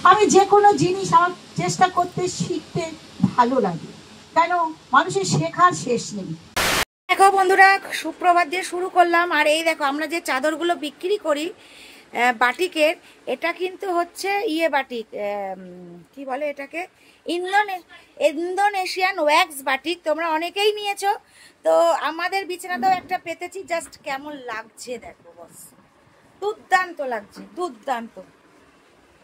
আমি যে কোনো জিনিস আমার চেষ্টা করতে শিখতে ভালো লাগে, কেন মানুষের শেখার শেষ নেই। দেখো বন্ধুরা, সুপ্রভাত দিয়ে শুরু করলাম। আর এই দেখো আমরা যে চাদরগুলো বিক্রি করি বাটিকের, এটা কিন্তু হচ্ছে বাটিক, কি বলে এটাকে, ইন্দোনেশিয়ান ওয়্যাক্স বাটিক। তোমরা অনেকেই নিয়েছো, তো আমাদের বিছানাতেও একটা পেতেছি। জাস্ট কেমন লাগছে দেখো, বস দুর্দান্ত লাগছে, দুর্দান্ত।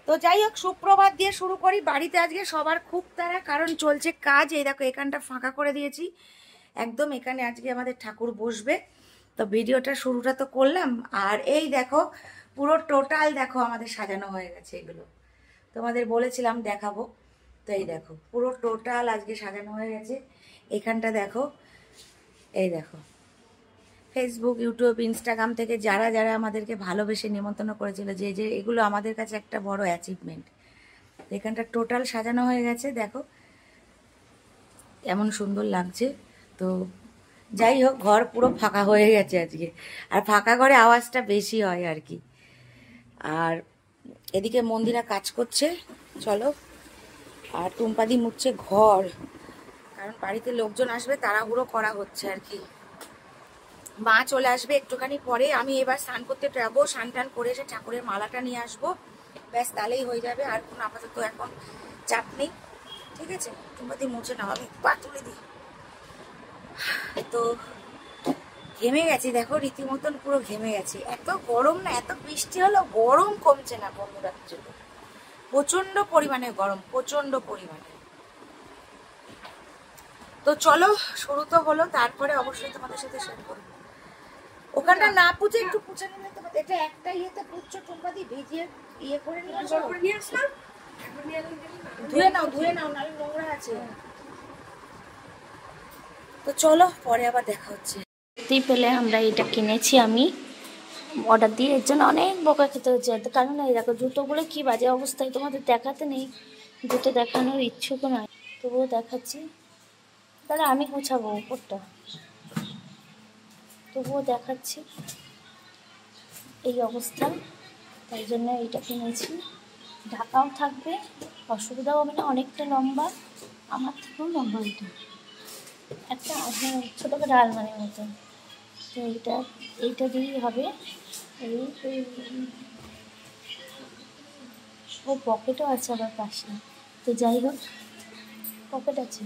তো যাই হোক, সুপ্রভাত দিয়ে শুরু করি। বাড়িতে আজকে সবার খুব তাড়া, কারণ চলছে কাজ। এই দেখো এখানটা ফাঁকা করে দিয়েছি একদম, এখানে আজকে আমাদের ঠাকুর বসবে। তো ভিডিওটা শুরুটা তো করলাম। আর এই দেখো পুরো টোটাল দেখো আমাদের সাজানো হয়ে গেছে। এগুলো তোমাদের বলেছিলাম দেখাবো, তো এই দেখো পুরো টোটাল আজকে সাজানো হয়ে গেছে। এখানটা দেখো, এই দেখো ফেসবুক, ইউটিউব, ইনস্টাগ্রাম থেকে যারা যারা আমাদেরকে ভালোবেসে নিমন্ত্রণ করেছিল, যে যে এগুলো আমাদের কাছে একটা বড় অ্যাচিভমেন্ট। এখানটা টোটাল সাজানো হয়ে গেছে, দেখো কেমন সুন্দর লাগছে। তো যাই হোক, ঘর পুরো ফাঁকা হয়ে গেছে আজকে। আর ফাঁকা ঘরে আওয়াজটা বেশি হয় আর কি। আর এদিকে মন্দিরা কাজ করছে, চলো। আর টুম্পাদি মুছছে ঘর, কারণ বাড়িতে লোকজন আসবে, তাড়াহুড়ো করা হচ্ছে আর কি। মা চলে আসবে একটুখানি পরে। আমি এবার স্নান করতে যাবো, স্নান টান করে এসে ঠাকুরের মালাটা নিয়ে আসবো, ব্যাস তাহলেই হয়ে যাবে। আর কোনো আপাতত এখন চাপ নেই, ঠিক আছে। টুম্পাদি মুছে নাও, আমি পা তুলে দিই। তো ঘেমে গেছি দেখো, রীতিমতন পুরো ঘেমে গেছি। এত গরম না, এত বৃষ্টি হলো, গরম কমছে না বন্ধুরার জন্য। প্রচন্ড পরিমাণে গরম, প্রচন্ড পরিমাণে। তো চলো, শুরু তো হলো, তারপরে অবশ্যই তোমাদের সাথে শেয়ার করবো। ওখানটা না পুছে একটু পুছে নিলে তোমাদের, এটা একটা ইয়েতে পুচ্ছো টুম্পাদি, ভিজিয়ে করে নিয়ে আসলাম। ধুয়ে নাও নাহলে নোংরা আছে। তো চলো, পরে আবার দেখা হচ্ছে। দেখতেই পেলে আমরা এটা কিনেছি, আমি অর্ডার দিয়ে। এর জন্য অনেক বকা খেতে হচ্ছে, কারণ এই দেখো জুতোগুলো কি বাজে অবস্থায়, তোমাদের দেখাতে নেই, জুতো দেখানোর ইচ্ছুক নয়, তবুও দেখাচ্ছি। তাহলে আমি গুছাবো উপরটা, তবুও দেখাচ্ছি এই অবস্থা। তাই জন্য এইটা কিনেছি, ঢাকাও থাকবে, অসুবিধাও হবে না। অনেকটা লম্বা, আমার থেকেও লম্বা এটা, একটা ছোটোখাটো আলমারির মতন। তো এইটা দিয়েই হবে। ও পকেটও আছে আবার পাশে। তো যাই হোক, পকেট আছে,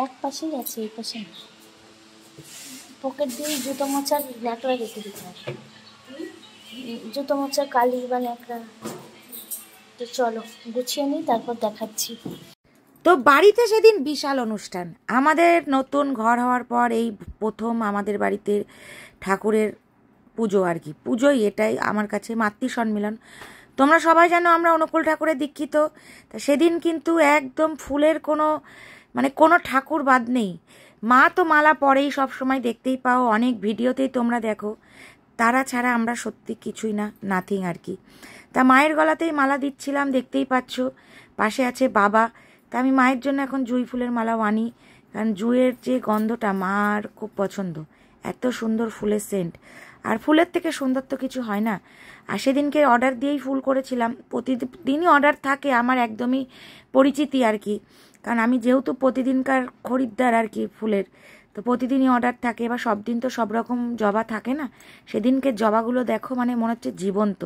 এক পাশেই আছে, এই পাশে না। পকেট দিয়ে জুতো মোছার ন্যাকড়া রেখে দিতে হবে, জুতো মোছার কালি বা ন্যাকড়া। তো চলো গুছিয়ে নিই, তারপর দেখাচ্ছি। তো বাড়িতে সেদিন বিশাল অনুষ্ঠান। আমাদের নতুন ঘর হওয়ার পর এই প্রথম আমাদের বাড়িতে ঠাকুরের পুজো আর কি। পুজোই এটাই আমার কাছে মাতৃ সম্মিলন। তোমরা সবাই জানো আমরা অনুকূল ঠাকুরের দীক্ষিত। তা সেদিন কিন্তু একদম ফুলের কোনো ঠাকুর বাদ নেই। মা তো মালা পরেই সব সময়, দেখতেই পাও অনেক ভিডিওতেই তোমরা দেখো। তারা ছাড়া আমরা সত্যি কিছুই না, নাথিং আর কি। তা মায়ের গলাতেই মালা দিচ্ছিলাম, দেখতেই পাচ্ছ। পাশে আছে বাবা। তা আমি মায়ের জন্য এখন জুঁই ফুলের মালাও আনি, কারণ জুঁইয়ের যে গন্ধটা মার খুব পছন্দ। এত সুন্দর ফুলের সেন্ট, আর ফুলের থেকে সুন্দর তো কিছু হয় না। আর সেদিনকে অর্ডার দিয়েই ফুল করেছিলাম। প্রতিদিনই অর্ডার থাকে আমার, একদমই পরিচিতি আর কি, কারণ আমি যেহেতু প্রতিদিনকার খরিদ্দার আর কি ফুলের, তো প্রতিদিনই অর্ডার থাকে। এবার সব দিন তো সব রকম জবা থাকে না। সেদিনকে জবাগুলো দেখো, মনে হচ্ছে জীবন্ত।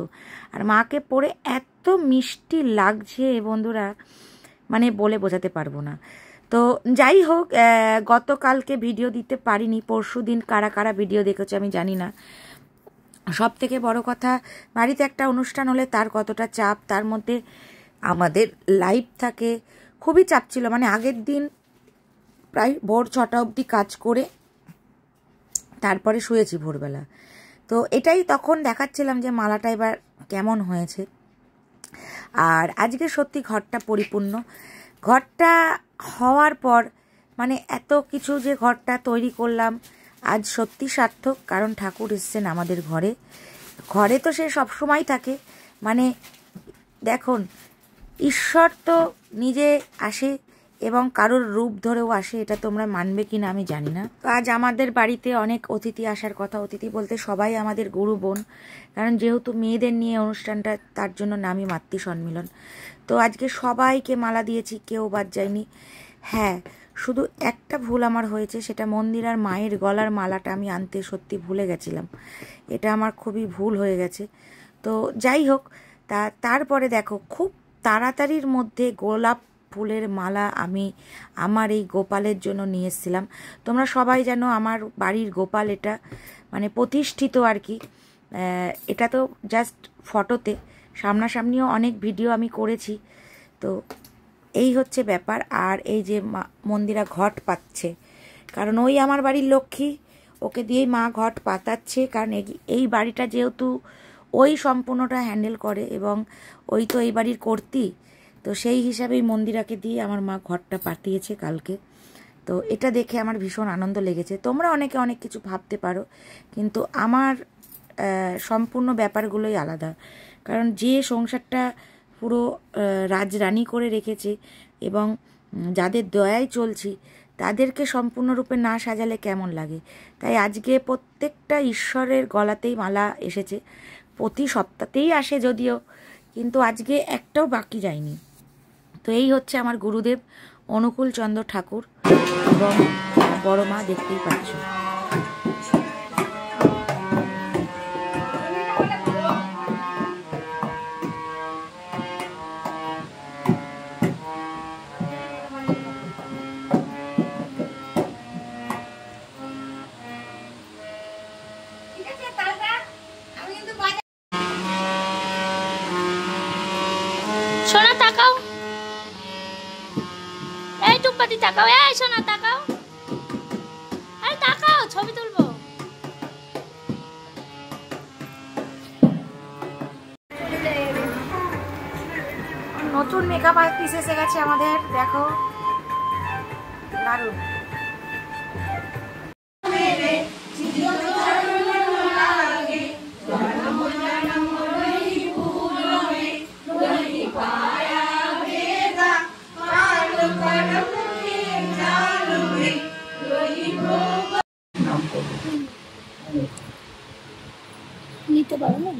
আর মাকে পরে এত মিষ্টি লাগছে বন্ধুরা, বলে বোঝাতে পারবো না। তো যাই হোক, গতকালকে ভিডিও দিতে পারিনি, পরশু দিন কারা কারা ভিডিও দেখেছে আমি জানি না। সব থেকে বড় কথা, বাড়িতে একটা অনুষ্ঠান হলে তার কতটা চাপ, তার মধ্যে আমাদের লাইভ থাকে, খুবই চাপ ছিল। আগের দিন প্রায় ভোর 6টা অবধি কাজ করে তারপরে শুয়েছি ভোরবেলা। তো এটাই তখন দেখাচ্ছিলাম যে মালাটা এবার কেমন হয়েছে। আর আজকে সত্যি ঘরটা পরিপূর্ণ। ঘরটা হওয়ার পর এত কিছু যে ঘরটা তৈরি করলাম, আজ সত্যি সার্থক। কারণ ঠাকুর এসছেন আমাদের ঘরে। ঘরে তো সে সবসময় থাকে, দেখুন ঈশ্বর তো নিজে আসে এবং কারোর রূপ ধরেও আসে, এটা তোমরা মানবে কিনা আমি জানি না। তো আজ আমাদের বাড়িতে অনেক অতিথি আসার কথা। অতিথি বলতে সবাই আমাদের গুরু বোন, কারণ যেহেতু মেয়েদের নিয়ে অনুষ্ঠানটা, তার জন্য নামই মাতৃ সম্মিলন। তো আজকে সবাইকে মালা দিয়েছি, কেউ বাদ যায়নি। হ্যাঁ, শুধু একটা ভুল আমার হয়েছে, সেটা মন্দিরার মায়ের গলার মালাটা আমি আনতে সত্যি ভুলে গেছিলাম। এটা আমার খুবই ভুল হয়ে গেছে। তো যাই হোক, তারপরে দেখো খুব তাড়াতাড়ির মধ্যে গোলাপ ফুলের মালা আমি আমার এই গোপালের জন্য নিয়ে এসেছিলাম। তোমরা সবাই জানো আমার বাড়ির গোপাল এটা মানে প্রতিষ্ঠিত আর কি। এটা তো জাস্ট ফটোতে, সামনাসামনিও অনেক ভিডিও আমি করেছি। তো এই হচ্ছে ব্যাপার। আর এই যে মন্দিরা ঘট পাচ্ছে, কারণ ওই আমার বাড়ির লক্ষ্মী, ওকে দিয়েই মা ঘট পাতাচ্ছে। কারণ এই বাড়িটা যেহেতু ওই সম্পূর্ণটা হ্যান্ডেল করে এবং ওই তো এই বাড়ির কর্ত্রী, তো সেই হিসাবেই মন্দিরাকে দিয়ে আমার মা ঘরটা পাতিয়েছে কালকে। তো এটা দেখে আমার ভীষণ আনন্দ লেগেছে। তোমরা অনেকে অনেক কিছু ভাবতে পারো, কিন্তু আমার সম্পূর্ণ ব্যাপারগুলোই আলাদা। কারণ যে সংসারটা পুরো রাজরানী করে রেখেছে এবং যাদের দয়ায় চলছি, তাদেরকে সম্পূর্ণরূপে না সাজালে কেমন লাগে। তাই আজকে প্রত্যেকটা ঈশ্বরের গলাতেই মালা এসেছে। প্রতি সপ্তাহতেই আসে যদিও, কিন্তু আজকে একটাও বাকি যায়নি। তো এই হচ্ছে আমার গুরুদেব অনুকূল চন্দ্র ঠাকুর এবং বড় মা, দেখতেই পাচ্ছ। সোনা তাকাও, এই টুম্পাতি তাকাও, এই সোনা তাকাও, আরে তাকাও, ছবি তুলবো। নতুন মেকআপ আর্টিস্ট এসে গেছে আমাদের, দেখো দারুণ। নিতে পারো না?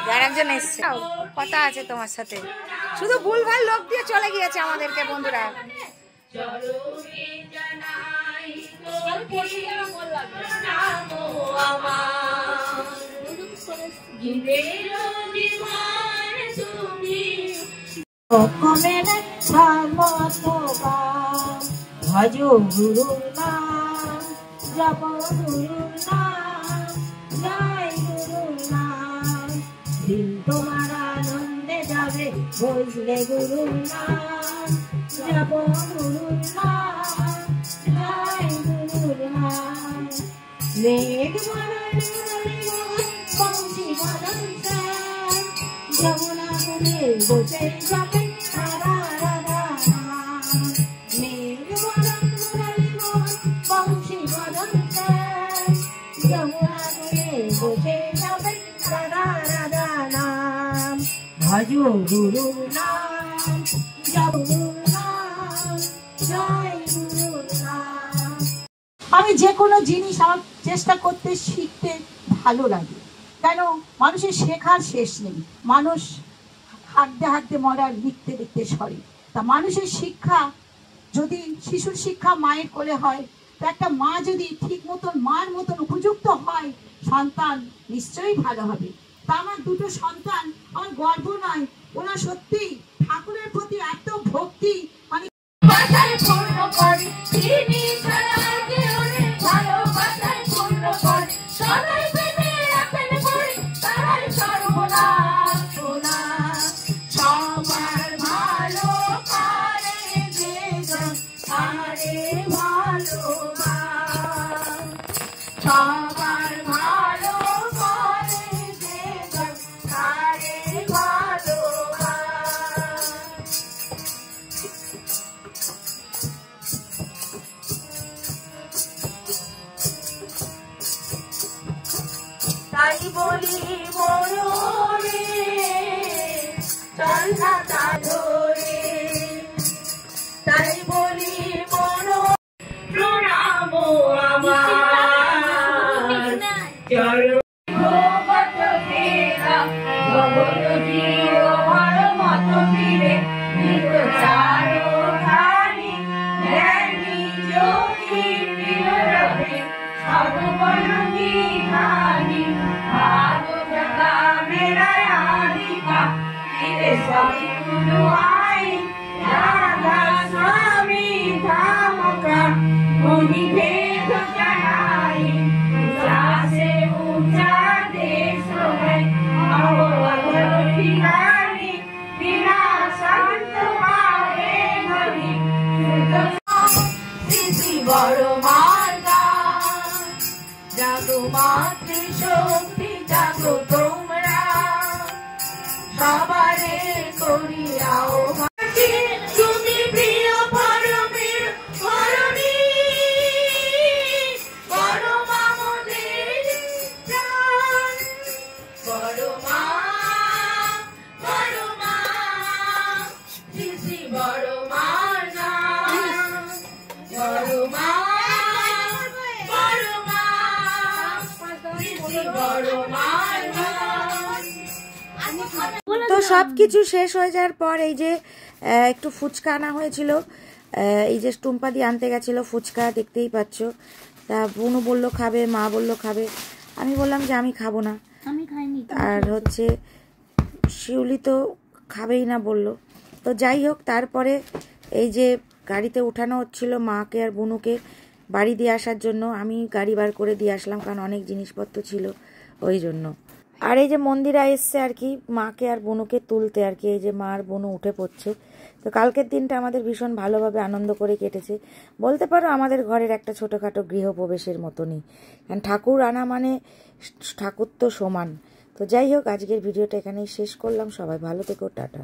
যার একজন এসছে, কথা আছে তোমার সাথে, শুধু ভুলভাল লোক দিয়ে চলে গিয়েছে আমাদেরকে বন্ধুরা। ভজ গুরু নাম, জপ গুরু নাম, জয় গুরু নাম। দিন তোমার আনন্দে যাবে, বললে গুরু নাম, জপ গুরু নাম, জয় গুরু নাম। মেঘ বরণ বংশী বরণ যমুনা কুলে বসে যাবে রাধা রাধা নাম। মেঘ বরণ বংশী বরণ যমুনা কুলে বসে যাবে রাধা রাধা নাম। ভজ গুরু নাম, জপ গুরু নাম, জয় গুরু নাম। আমি যে কোনো জিনিস আমার চেষ্টা করতে, শিখতে ভালো লাগে। কেন? মানুষের শেখার শেষ নেই। মানুষ হাঁটতে হাঁটতে মরার, লিখতে লিখতে সরে। তা মানুষের শিক্ষা, যদি শিশুর শিক্ষা মায়ের কোলে হয়, তো একটা মা যদি ঠিক মতন মার মতন উপযুক্ত হয়, সন্তান নিশ্চয়ই ভালো হবে। তা আমার দুটো সন্তান আমার গর্ব নয়, ওরা সত্যি ঠাকুরের প্রতি এত ভক্তি, মানে সবার ভালো করে তাই বলি মরণে চল ছাতা ধরে, তাই বলি মরণ প্রণাম আমার চরণ ভগত ফেরা ভগত জিও হর মত ফিরে নিত চারো ধারি জ্ঞানী যোগী বিরবে সর্ববর্ণ বিধানী ভাগবত মেরা আদিকা ফিরে সবই গুরু আই রাধা স্বামী ধামকা মুনি ভেদ জানাই ऊंचा से ऊंचा देश है अवधर बिहारी बिना संत पावे नहीं श्री बड़ मार्गा जागो मातृ शक्ति जागो তোমরা সবারে করিয়াও তুমি প্রিয় পরমের পরমী তো সব কিছু শেষ হয়ে যাওয়ার পর এই যে একটু ফুচকা আনা হয়েছিল, এই যে টুম্পা দিয়ে আনতে গেছিলো ফুচকা, দেখতেই পাচ্ছ। তা বোনও বললো খাবে, মা বললো খাবে, আমি বললাম যে আমি খাবো না। আমি খাইনি। আর হচ্ছে শিউলি তো খাবেই না বললো। তো যাই হোক, তারপরে এই যে গাড়িতে উঠানো হচ্ছিল মাকে আর বোনুকে বাড়ি দিয়ে আসার জন্য, আমি গাড়ি বার করে দিয়ে আসলাম, কারণ অনেক জিনিসপত্র ছিল ওই জন্য। আর এই যে মন্দিরা এসছে আর কি মাকে আর বোনুকে তুলতে আর কি, এই যে মা আর বোনু উঠে পড়ছে। তো কালকের দিনটা আমাদের ভীষণ ভালোভাবে আনন্দ করে কেটেছে বলতে পারো, আমাদের ঘরের একটা ছোটোখাটো গৃহপ্রবেশের মতনই, কারণ ঠাকুর আনা মানে ঠাকুর তো সমান। তো যাই হোক, আজকের ভিডিওটা এখানেই শেষ করলাম। সবাই ভালো থেকো, টাটা।